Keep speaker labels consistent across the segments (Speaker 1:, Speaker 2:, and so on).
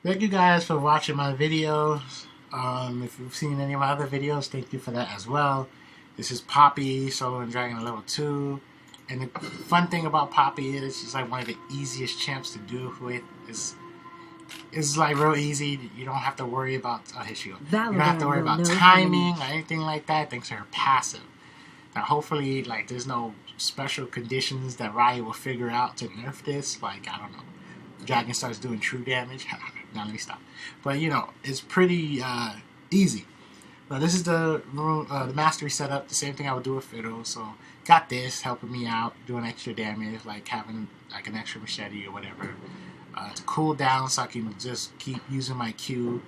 Speaker 1: Thank you guys for watching my videos. If you've seen any of my other videos, thank you for that as well. This is Poppy, Solo and Dragon Level 2. And the fun thing about Poppy is it's like one of the easiest champs to do with. It's like real easy. You don't have to worry about you don't have to worry about timing or anything like that thanks to her passive. Now hopefully like there's no special conditions that Riot will figure out to nerf this. Like I don't know. Dragon starts doing true damage. Now let me stop. But you know, it's pretty easy. But this is the mastery setup, the same thing I would do with Fiddle. So got this helping me out, doing extra damage, like having like an extra machete or whatever. To cool down so I can just keep using my Q,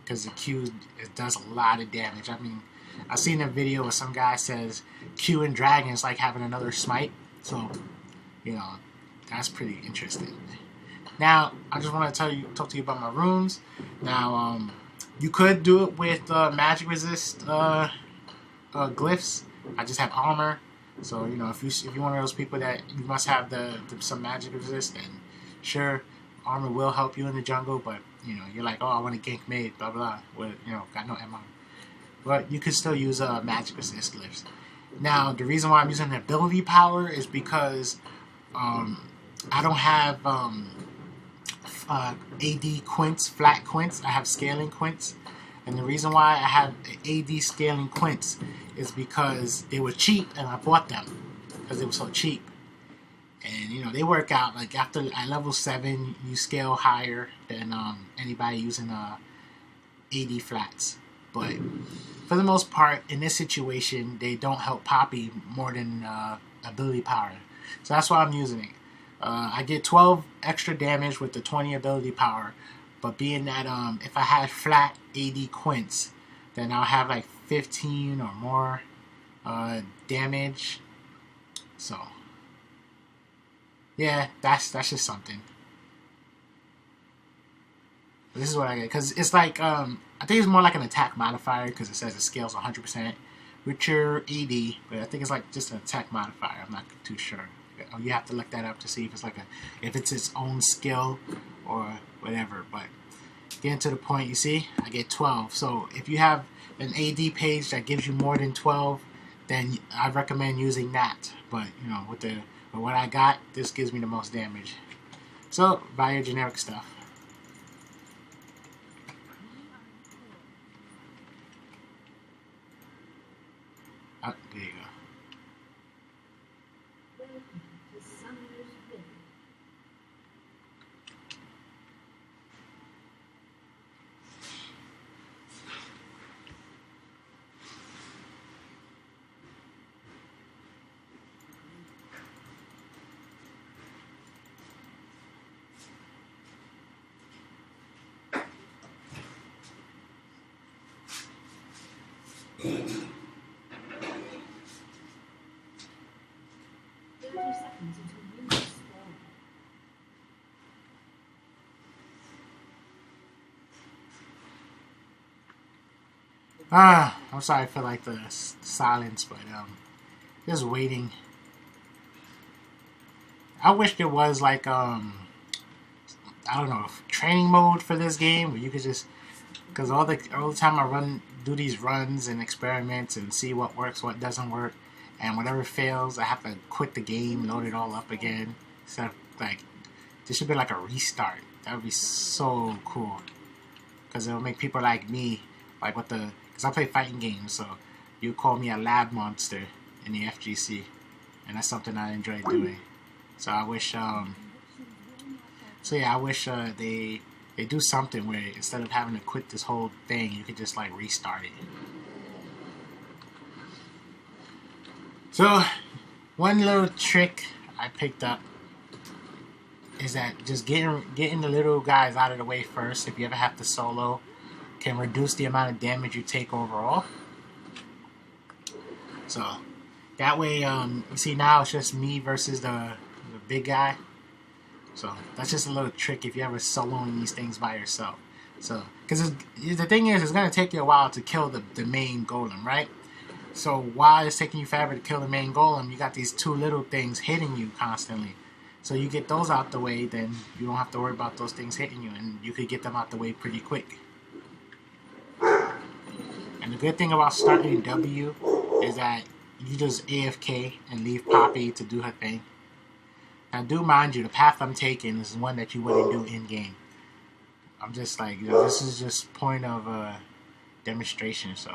Speaker 1: because the Q it does a lot of damage. I mean, I've seen a video where some guy says Q in Dragon is like having another smite. So, you know, that's pretty interesting. Now, I just want to talk to you about my runes. Now, you could do it with magic resist glyphs. I just have armor, so you know if you're one of those people that you must have some magic resist, then sure, armor will help you in the jungle. But you know you're like, oh, I want to gank mid, blah blah. Well, you know, got no MR, but you could still use magic resist glyphs. Now, the reason why I'm using the ability power is because I don't have AD quints, flat quints. I have scaling quints. And the reason why I have AD scaling quints is because they were cheap and I bought them because they were so cheap. And you know, they work out like at level 7 you scale higher than anybody using AD flats. But for the most part, in this situation, they don't help Poppy more than ability power. So that's why I'm using it. I get 12 extra damage with the 20 ability power, but being that if I had flat AD quints, then I'll have like 15 or more damage. So yeah, that's just something. This is what I get because it's like I think it's more like an attack modifier because it says it scales 100% with your AD, but I think it's like just an attack modifier. I'm not too sure. You have to look that up to see if it's like if it's its own skill or whatever. But getting to the point, you see, I get 12. So if you have an AD page that gives you more than 12, then I recommend using that. But you know, with what I got, this gives me the most damage. So buy your generic stuff. Oh, there you go. I'm sorry for like the silence, but just waiting. I wish there was like I don't know, training mode for this game where you could just, because all the time I do these runs and experiments and see what works, what doesn't work, and whatever fails, I have to quit the game, load it all up again. So like, this should be like a restart. That would be so cool, because it'll make people like me, like because I play fighting games, so you call me a lab monster in the FGC, and that's something I enjoy doing. So I wish, they do something where instead of having to quit this whole thing, you could just like restart it. So one little trick I picked up is that just getting the little guys out of the way first, if you ever have to solo, can reduce the amount of damage you take overall. So that way, you see now it's just me versus the big guy. So that's just a little trick if you're ever soloing these things by yourself. So, because the thing is, it's going to take you a while to kill the main golem, right? So while it's taking you forever to kill the main golem, you got these two little things hitting you constantly. So you get those out the way, then you don't have to worry about those things hitting you, and you could get them out the way pretty quick. And the good thing about starting W is that you just AFK and leave Poppy to do her thing. Now, do mind you, the path I'm taking is one that you wouldn't do in game. I'm just like, this is just point of demonstration, so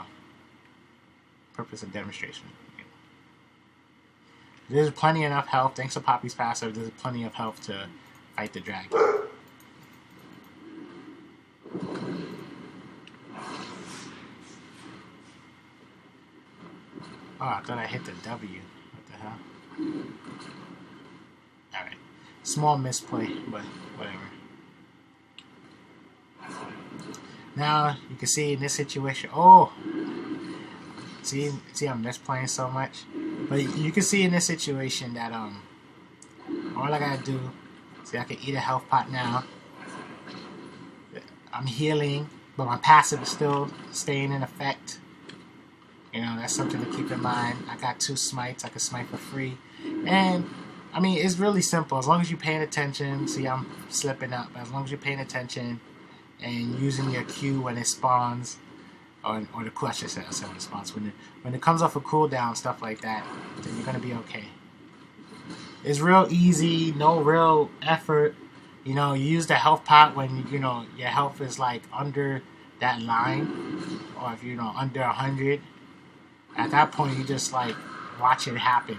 Speaker 1: purpose of demonstration. There's plenty enough health, thanks to Poppy's passive, there's plenty of health to fight the dragon. Oh, I thought I hit the W. What the hell? Alright. Small misplay, but whatever. Now, you can see in this situation, oh! See I'm misplaying so much? But you can see in this situation that all I gotta do, see, I can eat a health pot now. I'm healing, but my passive is still staying in effect. You know, that's something to keep in mind. I got 2 smites, I can smite for free. And, I mean, it's really simple. As long as you're paying attention, see I'm slipping up, but as long as you're paying attention and using your Q when it spawns, or the Q, I should say when it spawns, when it comes off a cooldown, stuff like that, then you're going to be okay. It's real easy, no real effort. You know, you use the health pot when, you know, your health is like under that line, or if, you know, under 100. At that point, you just like watch it happen.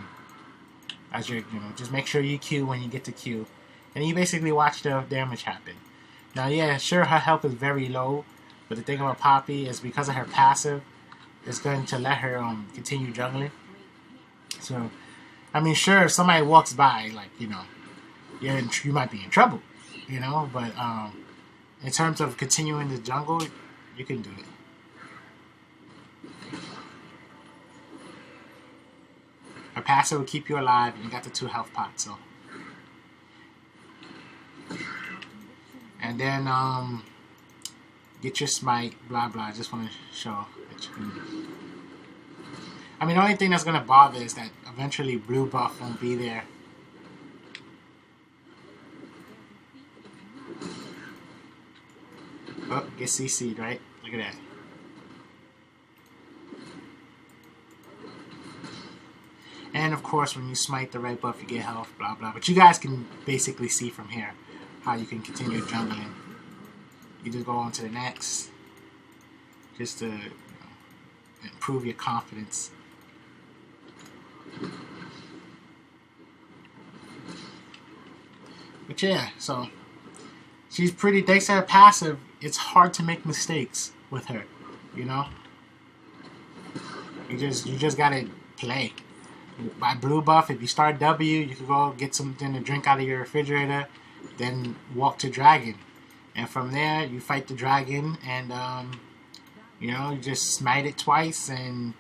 Speaker 1: As you know, just make sure you Q when you get to Q, and you basically watch the damage happen. Now, yeah, sure, her health is very low, but the thing about Poppy is because of her passive, it's going to let her continue jungling. So, I mean, sure, if somebody walks by, like, you know, you might be in trouble, you know, but in terms of continuing the jungle, you can do it. Her passive will keep you alive, and you got the 2 health pots, so. And then, get your smite, blah blah. I just want to show that you can. I mean, the only thing that's going to bother is that eventually blue buff won't be there. Oh, get CC'd, right? Look at that. And of course, when you smite the red buff, you get health, blah blah. But you guys can basically see from here how you can continue jungling. You just go on to the next, just to improve your confidence. But yeah, so she's pretty. Thanks to her passive, it's hard to make mistakes with her. You know, you just gotta play. By blue buff, if you start W, you can go get something to drink out of your refrigerator, then walk to dragon, and from there you fight the dragon, and you know, you just smite it twice, and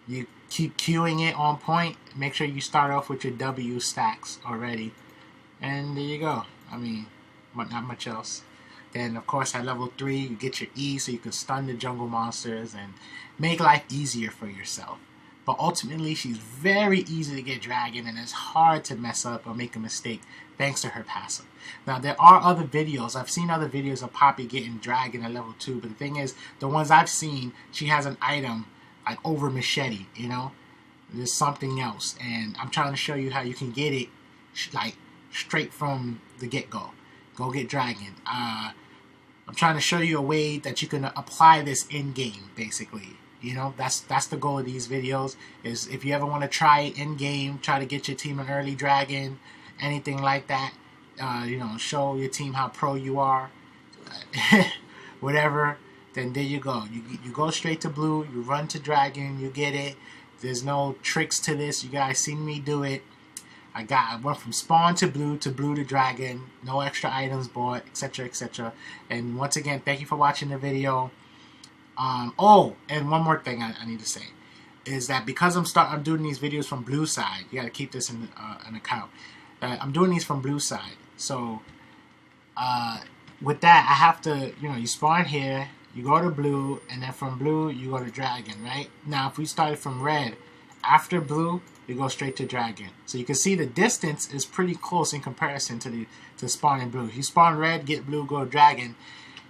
Speaker 1: you keep queuing it on point. Make sure you start off with your W stacks already, and there you go. I mean, not much else. Then of course at level 3 you get your E, so you can stun the jungle monsters and make life easier for yourself. But ultimately, she's very easy to get dragon, and it's hard to mess up or make a mistake thanks to her passive. Now, there are other videos. I've seen other videos of Poppy getting dragon at level 2, but the thing is, the ones I've seen, she has an item like over machete, you know? There's something else, and I'm trying to show you how you can get it like straight from the get-go. Go get dragon. I'm trying to show you a way that you can apply this in-game, basically. You know, that's the goal of these videos, is if you ever want to try it in-game, try to get your team an early dragon, anything like that, you know, show your team how pro you are, whatever, then there you go. You go straight to blue, you run to dragon, you get it. There's no tricks to this. You guys seen me do it. I went from spawn to blue to dragon, no extra items bought, etc., etc. And once again, thank you for watching the video. Oh, and one more thing I need to say is that because I'm doing these videos from blue side, you got to keep this in an account. I'm doing these from blue side, so with that I have to, you know, you spawn here, you go to blue, and then from blue you go to dragon, right? Now if we started from red, after blue you go straight to dragon. So you can see the distance is pretty close in comparison to spawning blue. If you spawn red, get blue, go dragon,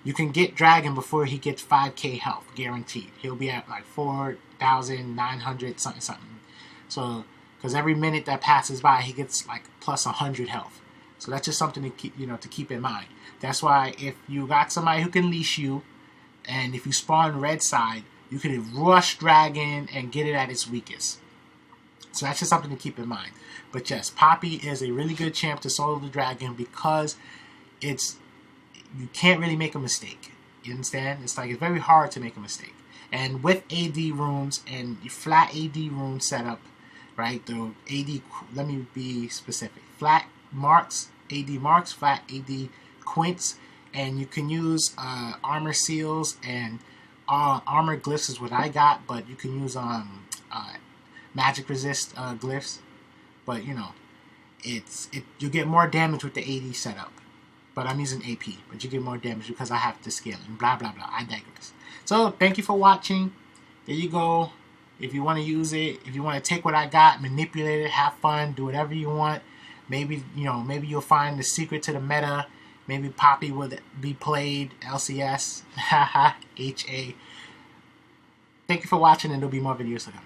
Speaker 1: you can get dragon before he gets 5k health, guaranteed. He'll be at like 4,900 something. So, because every minute that passes by, he gets like plus 100 health. So that's just something to keep, to keep in mind. That's why if you got somebody who can leash you, and if you spawn red side, you can rush dragon and get it at its weakest. So that's just something to keep in mind. But yes, Poppy is a really good champ to solo the dragon because you can't really make a mistake. You understand? It's very hard to make a mistake. And with AD runes and flat AD rune setup, right? The AD, let me be specific. Flat marks, AD marks, flat AD quints, and you can use armor seals and armor glyphs is what I got, but you can use magic resist glyphs. But you get more damage with the AD setup. But I'm using AP, but you get more damage because I have to scale and blah blah blah. I digress. So thank you for watching. There you go. If you want to use it, if you want to take what I got, manipulate it, have fun, do whatever you want. Maybe maybe you'll find the secret to the meta. Maybe Poppy will be played LCS. Haha. HA. Thank you for watching, and there'll be more videos to come.